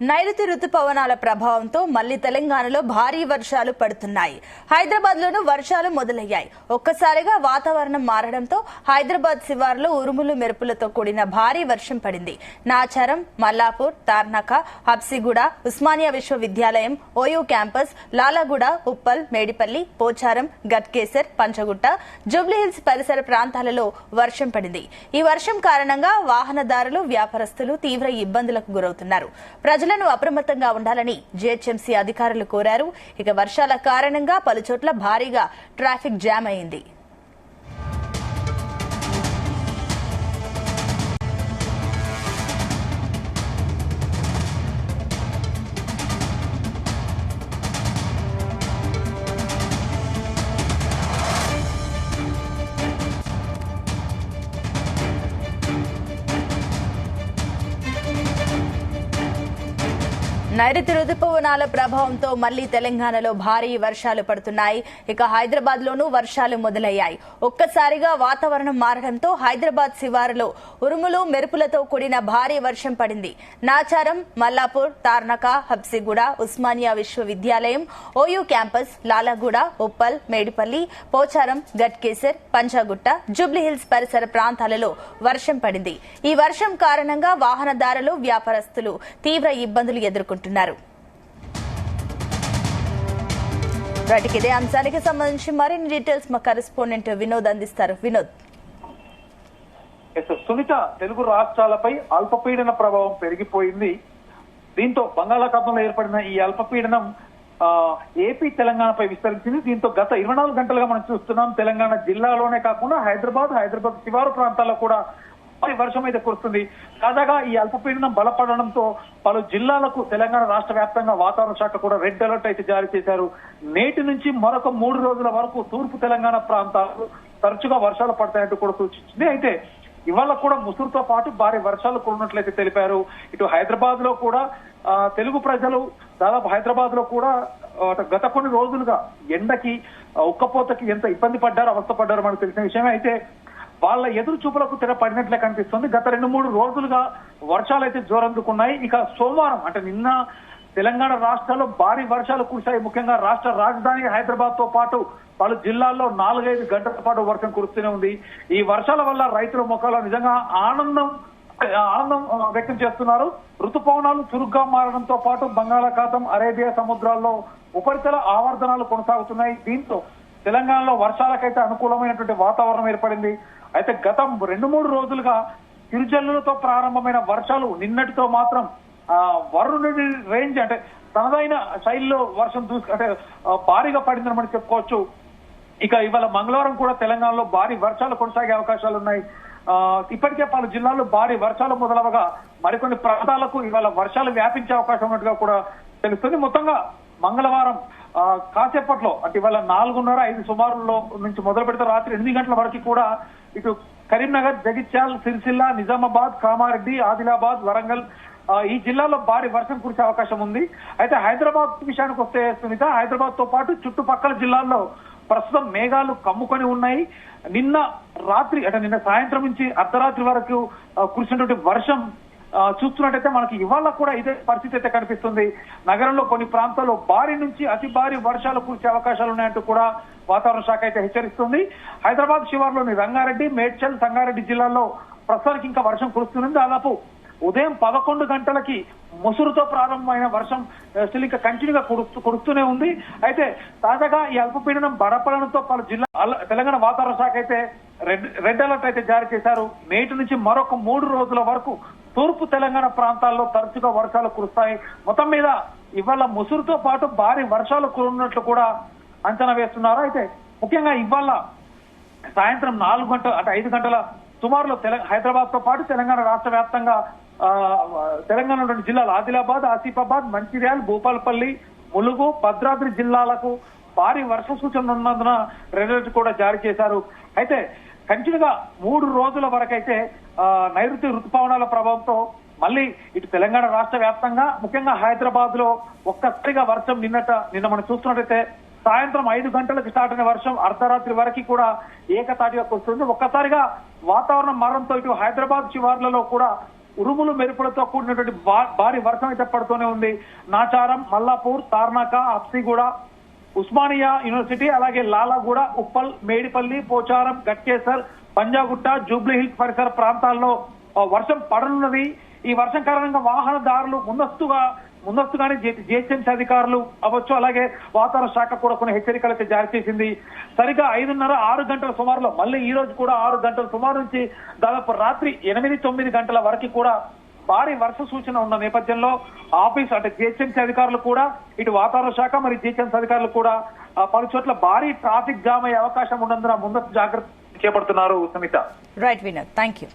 నైరుతి రుతుపవనాల ప్రభావంతో మళ్లీ తెలంగాణలో భారీ వర్షాలు పడుతున్నాయి. హైదరాబాద్ లోనూ వర్షాలు మొదలయ్యాయి. ఒక్కసారిగా వాతావరణం మారడంతో హైదరాబాద్ శివారులో ఉరుములు మెరుపులతో కూడిన భారీ వర్షం పడింది. నాచారం, మల్లాపూర్, తార్నాక, హబ్సిగూడ, ఉస్మానియా విశ్వవిద్యాలయం, ఓయూ క్యాంపస్, లాలాగూడ, ఉప్పల్, మేడిపల్లి, పోచారం, గట్కేసర్, పంచగుట్ట, జూబ్లీహిల్స్ పరిసర ప్రాంతాలలో వర్షం పడింది. ఈ వర్షం కారణంగా వాహనదారులు, వ్యాపారస్తులు తీవ్ర ఇబ్బందులకు గురవుతున్నారు. ప్రజలను అప్రమత్తంగా ఉండాలని జీహెచ్ఎంసీ అధికారులు కోరారు. ఇక వర్షాల కారణంగా పలుచోట్ల భారీగా ట్రాఫిక్ జామ్ అయింది. నైరుతి రుతుపవనాల ప్రభావంతో మళ్లీ తెలంగాణలో భారీ వర్షాలు పడుతున్నాయి. ఇక హైదరాబాద్ లోనూ వర్షాలు మొదలయ్యాయి. ఒక్కసారిగా వాతావరణం మారడంతో హైదరాబాద్ శివారులో ఉరుములు మెరుపులతో కూడిన భారీ వర్షం పడింది. నాచారం, మల్లాపూర్, తార్నాక, హబ్సిగూడ, ఉస్మానియా విశ్వవిద్యాలయం, ఓయూ క్యాంపస్, లాలాగూడ, ఉప్పల్, మేడిపల్లి, పోచారం, గట్కేసర్, పంచగుట్ట, జూబ్లీహిల్స్ పరిసర ప్రాంతాలలో వర్షం పడింది. ఈ వర్షం కారణంగా వాహనదారులు, వ్యాపారస్తులు తీవ్ర ఇబ్బందులు ఎదుర్కొంటున్నారు. ఇదే అంశానికి సంబంధించి మరిన్ని డీటెయిల్స్ మా కరెస్పాండెంట్ వినోద్ అందిస్తారు. వినోద్. సునీత, తెలుగు రాష్ట్రాలపై అల్పపీడన ప్రభావం పెరిగిపోయింది. దీంతో బంగాళాఖాతంలో ఏర్పడిన ఈ అల్పపీడనం ఏపీ, తెలంగాణపై విస్తరించింది. దీంతో గత 24 గంటలుగా మనం చూస్తున్నాం తెలంగాణ జిల్లాలోనే కాకుండా హైదరాబాద్ శివారు ప్రాంతాల్లో కూడా వర్షం అయితే కురుస్తుంది. తాజాగా ఈ అల్పపీడనం బలపడడంతో పలు జిల్లాలకు తెలంగాణ రాష్ట్ర వ్యాప్తంగా వాతావరణ శాఖ కూడా రెడ్ అలర్ట్ అయితే జారీ చేశారు. నేటి నుంచి మరొక 3 రోజుల వరకు తూర్పు తెలంగాణ ప్రాంతాలు తరచుగా వర్షాలు పడతాయంటూ కూడా సూచించింది. అయితే ఇవాళ కూడా ముసురుతో పాటు భారీ వర్షాలు కురినట్లయితే తెలిపారు. ఇటు హైదరాబాద్ లో కూడా తెలుగు ప్రజలు దాదాపు హైదరాబాద్ లో కూడా గత కొన్ని రోజులుగా ఎండకి, ఉక్కపోతకి ఎంత ఇబ్బంది పడ్డారో, అవస్థపడ్డారో మనకు తెలిసిన విషయమే. అయితే వాళ్ళ ఎదురు చూపులకు తెరపడినట్లే కనిపిస్తుంది. గత 2-3 రోజులుగా వర్షాలు అయితే జోరందుకున్నాయి. ఇక సోమవారం అంటే నిన్న తెలంగాణ రాష్ట్రాల్లో భారీ వర్షాలు కురిశాయి. ముఖ్యంగా రాష్ట్ర రాజధాని హైదరాబాద్ తో పాటు పలు జిల్లాల్లో 4-5 గంటల పాటు వర్షం కురుస్తూనే ఉంది. ఈ వర్షాల వల్ల రైతుల ముఖాల్లో నిజంగా ఆనందం వ్యక్తం చేస్తున్నారు. ఋతుపవనాలు చురుగ్గా మారడంతో పాటు బంగాళాఖాతం, అరేబియా సముద్రాల్లో ఉపరితల ఆవర్తనాలు కొనసాగుతున్నాయి. దీంతో తెలంగాణలో వర్షాలకైతే అనుకూలమైనటువంటి వాతావరణం ఏర్పడింది. అయితే గత 2-3 రోజులుగా చిరుజల్లులతో ప్రారంభమైన వర్షాలు నిన్నటితో మాత్రం వరుణుడి రేంజ్ అంటే తనదైన శైలిలో వర్షం అంటే భారీగా పడిందని మనం చెప్పుకోవచ్చు. ఇక ఇవాళ మంగళవారం కూడా తెలంగాణలో భారీ వర్షాలు కొనసాగే అవకాశాలు ఉన్నాయి. ఇప్పటికే పలు జిల్లాల్లో భారీ వర్షాలు మొదలవగా మరికొన్ని ప్రాంతాలకు ఇవాళ వర్షాలు వ్యాపించే అవకాశం ఉన్నట్టుగా కూడా తెలుస్తుంది. మొత్తంగా మంగళవారం కాసేపట్లో అంటే ఇవాళ 4:30-5 సుమారులో నుంచి మొదలు పెడితే రాత్రి 8 గంటల వరకు కూడా ఇటు కరీంనగర్, జగిత్యాల, సిరిసిల్ల, నిజామాబాద్, కామారెడ్డి, ఆదిలాబాద్, వరంగల్ ఈ జిల్లాలో భారీ వర్షం కురిసే అవకాశం ఉంది. అయితే హైదరాబాద్ విషయానికి వస్తే సునీత, హైదరాబాద్ తో పాటు చుట్టుపక్కల జిల్లాల్లో ప్రస్తుతం మేఘాలు కమ్ముకొని ఉన్నాయి. నిన్న రాత్రి అంటే నిన్న సాయంత్రం నుంచి అర్ధరాత్రి వరకు కురిసినటువంటి వర్షం చూస్తున్నట్టయితే మనకి ఇవాళ కూడా ఇదే పరిస్థితి అయితే కనిపిస్తుంది. నగరంలో కొన్ని ప్రాంతాల్లో భారీ నుంచి అతి భారీ వర్షాలు కురిసే అవకాశాలు ఉన్నాయంటూ కూడా వాతావరణ శాఖ అయితే హెచ్చరిస్తుంది. హైదరాబాద్ శివార్లోని రంగారెడ్డి, మేడ్చల్, సంగారెడ్డి జిల్లాల్లో ప్రస్తుతానికి ఇంకా వర్షం కురుస్తుంది. దాదాపు ఉదయం 11 గంటలకి ముసురుతో ప్రారంభమైన వర్షం స్టిల్ ఇంకా కంటిన్యూగా కురుస్తూనే ఉంది. అయితే తాజాగా ఈ అల్పపీడనం బలపడడంతో పలు జిల్లా తెలంగాణ వాతావరణ శాఖ అయితే రెడ్ అలర్ట్ అయితే జారీ చేశారు. నేటి నుంచి మరొక 3 రోజుల వరకు తూర్పు తెలంగాణ ప్రాంతాల్లో తరచుగా వర్షాలు కురుస్తాయి. మొత్తం మీద ఇవాళ ముసురుతో పాటు భారీ వర్షాలు కురున్నట్లు కూడా అంచనా వేస్తున్నారు. అయితే ముఖ్యంగా ఇవాళ సాయంత్రం 4 గంటల అంటే 5 గంటల సుమారులో హైదరాబాద్ తో పాటు తెలంగాణ రాష్ట్ర వ్యాప్తంగా తెలంగాణలోని జిల్లాలు ఆదిలాబాద్, ఆసిఫాబాద్, మంచిర్యాల, భూపాలపల్లి, ములుగు, భద్రాద్రి జిల్లాలకు భారీ వర్ష సూచనలు ఉన్నందున రెడ్ అలర్ట్ కూడా జారీ చేశారు. అయితే కంటిన్యూగా 3 రోజుల వరకైతే నైరుతి ఋతుపవనాల ప్రభావంతో మళ్ళీ ఇటు తెలంగాణ రాష్ట్ర వ్యాప్తంగా ముఖ్యంగా హైదరాబాద్ లో ఒక్కసారిగా వర్షం నిన్న మనం చూస్తున్నట్టయితే సాయంత్రం 5 గంటలకు స్టార్ట్ అయిన వర్షం అర్ధరాత్రి వరకు కూడా ఏకతాటిగా కురుస్తుంది. ఒక్కసారిగా వాతావరణం మారడంతో ఇటు హైదరాబాద్ శివార్లలో కూడా ఉరుములు మెరుపులతో కూడినటువంటి భారీ వర్షం అయితే పడుతూనే ఉంది. నాచారం, మల్లాపూర్, తార్నాక, హఫ్సిగూడ, ఉస్మానియా యూనివర్సిటీ, అలాగే లాలాగూడ, ఉప్పల్, మేడిపల్లి, పోచారం, గట్కేసర్, పంజాగుట్ట, జూబ్లీ హిల్స్ పరిసర ప్రాంతాల్లో వర్షం పడనున్నది. ఈ వర్షం కారణంగా వాహనదారులు ముందస్తుగానే జిహెచ్ఎంసీ అధికారులు అవ్వచ్చు, అలాగే వాతావరణ శాఖ కూడా కొన్ని హెచ్చరికలు అయితే జారీ చేసింది. సరిగా 5:30-6 గంటల సుమారులో, మళ్ళీ ఈ రోజు కూడా 6 గంటల సుమారు నుంచి దాదాపు రాత్రి 8-9 గంటల వరకు కూడా భారీ వర్ష సూచన ఉన్న నేపథ్యంలో ఆఫీస్ అంటే జిహెచ్ఎంసీ అధికారులు కూడా, ఇటు వాతావరణ శాఖ మరి జిహెచ్ఎంసీ అధికారులు కూడా పలు చోట్ల భారీ ట్రాఫిక్ జామ్ అయ్యే అవకాశం ఉన్నందున ముందస్తు జాగ్రత్త చేపడుతున్నారు. Sunitha. Right Vinod, thank you.